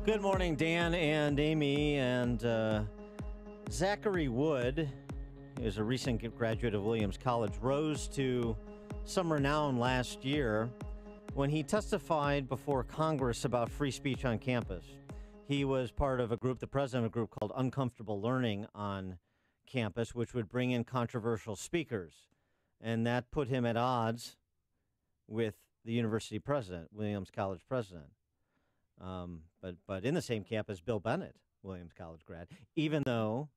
Good morning, Dan and Amy. And Zachary Wood is a recent graduate of Williams College, rose to some renown last year when he testified before Congress about free speech on campus. He was part of a group, the president of a group called Uncomfortable Learning on campus, which would bring in controversial speakers. And that put him at odds with the university president, Williams College president. But in the same camp as Bill Bennett, Williams College grad, even though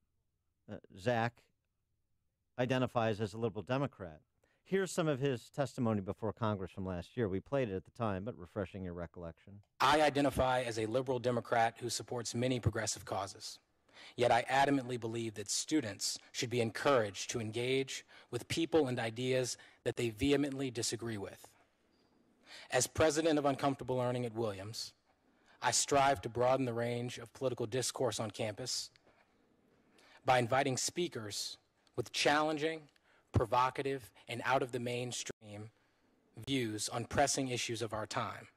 Zach identifies as a liberal Democrat. Here's some of his testimony before Congress from last year. We played it at the time, but refreshing your recollection. I identify as a liberal Democrat who supports many progressive causes. Yet I adamantly believe that students should be encouraged to engage with people and ideas that they vehemently disagree with. As president of Uncomfortable Learning at Williams, I strive to broaden the range of political discourse on campus by inviting speakers with challenging, provocative, and out-of-the-mainstream views on pressing issues of our time.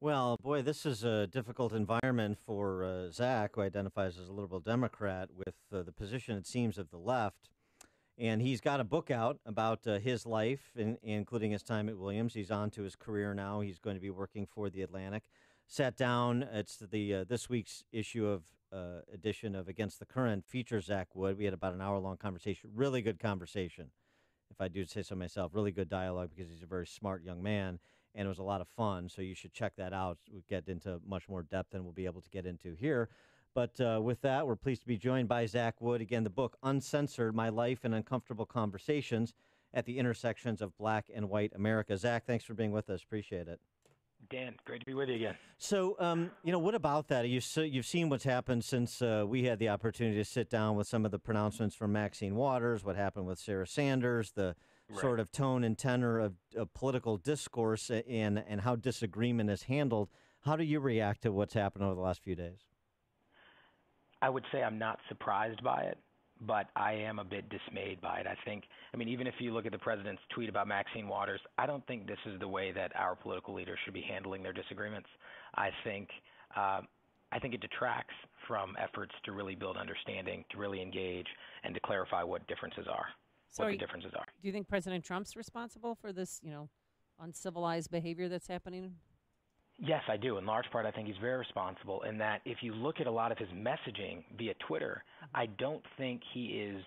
Well, boy, this is a difficult environment for Zach, who identifies as a liberal Democrat, with the position, it seems, of the left. And he's got a book out about his life, including his time at Williams. He's on to his career now. He's going to be working for The Atlantic. Sat down. It's the this week's issue of edition of Against the Current features Zach Wood. We had about an hour-long conversation. Really good conversation, if I do say so myself. Really good dialogue because he's a very smart young man, and it was a lot of fun. So you should check that out. We'll get into much more depth than we'll be able to get into here. But with that, we're pleased to be joined by Zach Wood. Again, the book Uncensored, My Life in Uncomfortable Conversations at the Intersections of Black and White America. Zach, thanks for being with us. Appreciate it. Dan, great to be with you again. So, what about that? You've seen what's happened since we had the opportunity to sit down with some of the pronouncements from Maxine Waters, what happened with Sarah Sanders, the sort of tone and tenor of political discourse and how disagreement is handled. How do you react to what's happened over the last few days? I would say I'm not surprised by it, but I am a bit dismayed by it. Even if you look at the president's tweet about Maxine Waters, I don't think this is the way that our political leaders should be handling their disagreements. I think it detracts from efforts to really build understanding, to really engage, and to clarify what differences are. Do you think President Trump's responsible for this, uncivilized behavior that's happening? Yes, I do. In large part, I think he's very responsible in that if you look at a lot of his messaging via Twitter, I don't think he is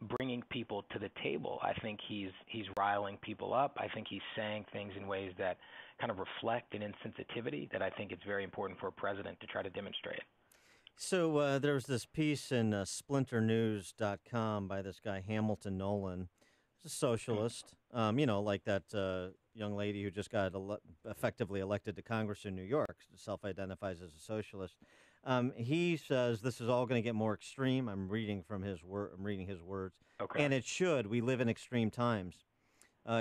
bringing people to the table. I think he's riling people up. I think he's saying things in ways that kind of reflect an insensitivity that I think it's very important for a president to try to demonstrate. So there was this piece in splinternews.com by this guy, Hamilton Nolan. He's a socialist, like that young lady who just got effectively elected to Congress in New York, self-identifies as a socialist. He says this is all going to get more extreme. I'm reading his words. Okay. And it should. We live in extreme times.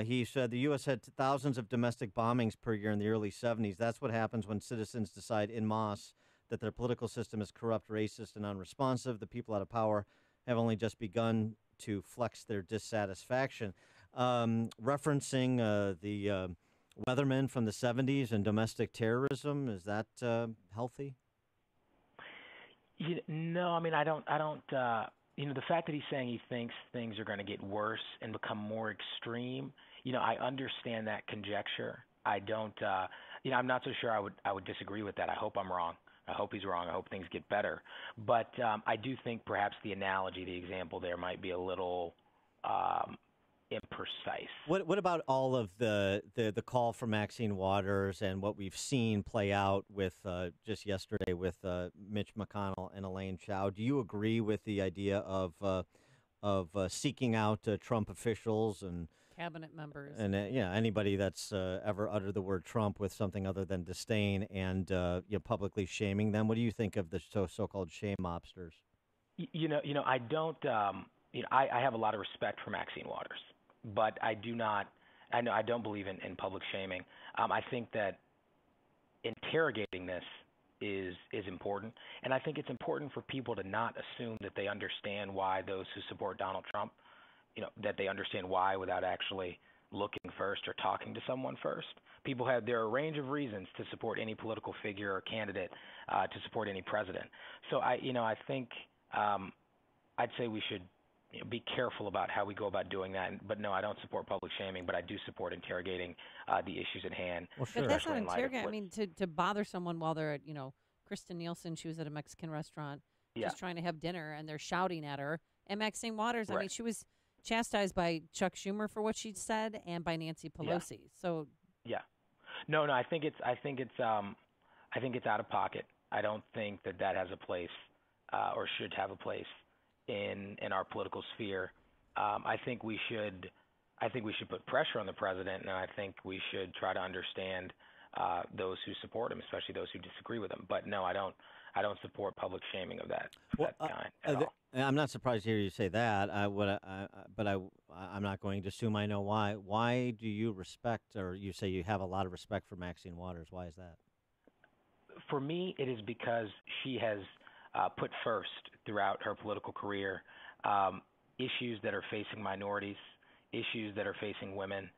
He said the U.S. had thousands of domestic bombings per year in the early 70s. That's what happens when citizens decide en masse that their political system is corrupt, racist, and unresponsive. The people out of power have only just begun to flex their dissatisfaction. Referencing the Weathermen from the 70s and domestic terrorism, is that healthy? No, I don't. The fact that he's saying he thinks things are going to get worse and become more extreme, I understand that conjecture. I don't. I'm not so sure I would disagree with that. I hope I'm wrong. I hope he's wrong. I hope things get better. But I do think perhaps the analogy, the example there might be a little imprecise. What about all of the call from Maxine Waters and what we've seen play out with just yesterday with Mitch McConnell and Elaine Chao? Do you agree with the idea of seeking out Trump officials and cabinet members and anybody that's ever uttered the word Trump with something other than disdain and publicly shaming them? What do you think of the so-called shame mobsters? I don't. I have a lot of respect for Maxine Waters, but I do not. I don't believe in public shaming. I think that interrogating this is important, and I think it's important for people to not assume that they understand why those who support Donald Trump, that they understand why without actually looking first or talking to someone first. There are a range of reasons to support any political figure or candidate, to support any president. So I think I'd say we should be careful about how we go about doing that. But no, I don't support public shaming, but I do support interrogating the issues at hand. Well, sure. But that's not especially in light of interrogating. I what- mean, to bother someone while they're at, Kristen Nielsen, she was at a Mexican restaurant just trying to have dinner, and they're shouting at her. And Maxine Waters, I mean, she was chastised by Chuck Schumer for what she said and by Nancy Pelosi. So no, I think it's out of pocket. I don't think that has a place or should have a place in our political sphere. I think we should put pressure on the president, and I think we should try to understand those who support him, especially those who disagree with him. But no, I don't support public shaming of that kind at all. I'm not surprised to hear you say that. I'm not going to assume I know why. Why do you respect, or you say you have a lot of respect for Maxine Waters? Why is that? For me, it is because she has put first throughout her political career issues that are facing minorities, issues that are facing women.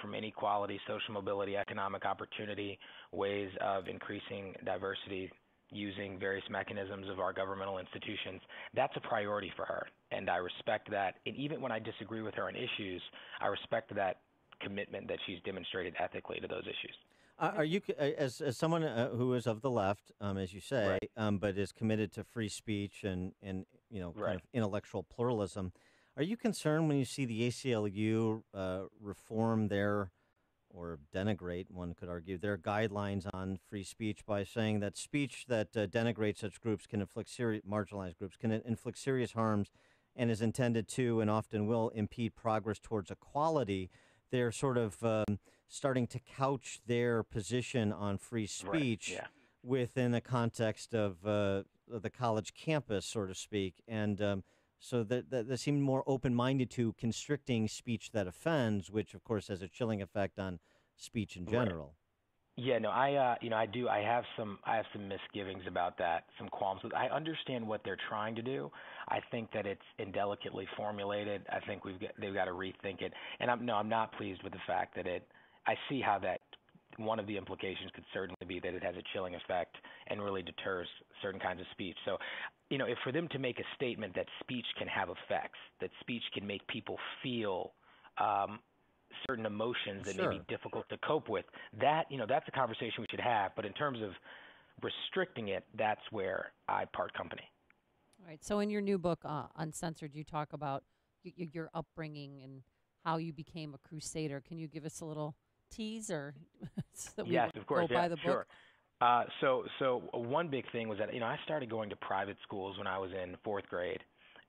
From inequality, social mobility, economic opportunity, ways of increasing diversity using various mechanisms of our governmental institutions. That's a priority for her, and I respect that. And even when I disagree with her on issues, I respect that commitment that she's demonstrated ethically to those issues. Are you, as someone who is of the left, as you say, but is committed to free speech and kind of intellectual pluralism, are you concerned when you see the ACLU reform or denigrate, one could argue, their guidelines on free speech by saying that speech that denigrates such groups can marginalized groups can inflict serious harms and is intended to and often will impede progress towards equality? They're sort of starting to couch their position on free speech within the context of the college campus, so to speak, and so that they seem more open-minded to constricting speech that offends, which of course has a chilling effect on speech in general. Yeah, no, I do. I have some misgivings about that, some qualms. I understand what they're trying to do. I think that it's indelicately formulated. I think they've got to rethink it. And I'm not pleased with the fact that I see how that one of the implications could certainly be that it has a chilling effect and really deters certain kinds of speech. So, if for them to make a statement that speech can have effects, that speech can make people feel certain emotions that may be difficult to cope with, that's a conversation we should have. But in terms of restricting it, that's where I part company. All right. So in your new book, Uncensored, you talk about your upbringing and how you became a crusader. Can you give us a little tease or so that we go by the book? So one big thing was that, I started going to private schools when I was in fourth grade.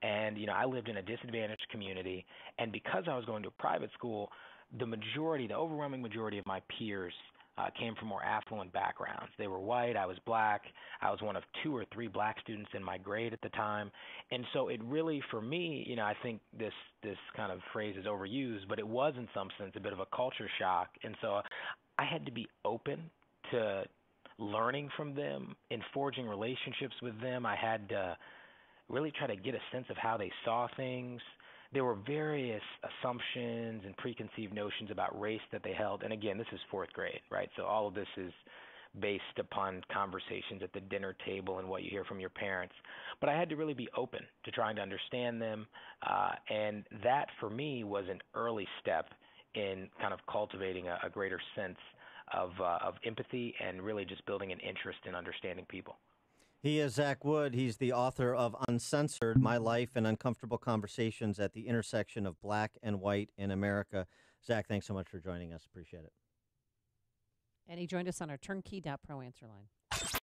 And, I lived in a disadvantaged community. And because I was going to a private school, the overwhelming majority of my peers came from more affluent backgrounds. They were white. I was black. I was one of 2 or 3 black students in my grade at the time. And so it really, for me, I think this kind of phrase is overused, but it was in some sense a bit of a culture shock. And so I had to be open to learning from them and forging relationships with them. I had to really try to get a sense of how they saw things. There were various assumptions and preconceived notions about race that they held. And again, this is fourth grade, right? So all of this is based upon conversations at the dinner table and what you hear from your parents. But I had to really be open to trying to understand them. And that, for me, was an early step in kind of cultivating a greater sense of empathy and really just building an interest in understanding people. He is Zach Wood. He's the author of Uncensored, My Life and Uncomfortable Conversations at the Intersection of Black and White in America. Zach, thanks so much for joining us. Appreciate it. And he joined us on our turnkey.pro answer line.